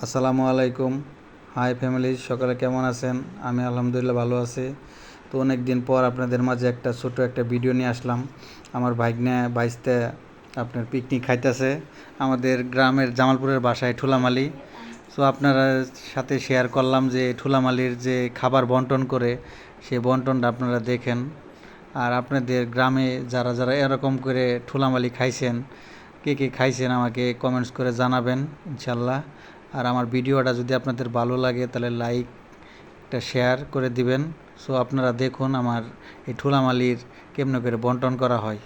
আসসালামু আলাইকুম। High family, সকালে কেমন আছেন? আমি আলহামদুলিল্লাহ ভালো আছি। তো অনেক দিন পর আপনাদের মাঝে ছোট একটা ভিডিও নিয়ে আসলাম। আমার ভাগ্নে বাইসতে আপনার পিকনিক খাইতেছে আমাদের গ্রামের জামালপুরের বাসায় ঠুলামালি। সো আপনারা সাথে শেয়ার করলাম যে ঠুলামালির যে খাবার বন্টন করে সে বন্টনটা আপনারা দেখেন। আর আপনাদের গ্রামে যারা যারা এরকম করে ঠুলামালি খাইছেন, কে কে খাইছেন আমাকে কমেন্টস করে জানাবেন ইনশাল্লাহ। আর আমার ভিডিওটা যদি আপনাদের ভালো লাগে তাহলে লাইকটা শেয়ার করে দিবেন। সো আপনারা দেখুন আমার এই ঠুলামালির কেমনে করে বন্টন করা হয়।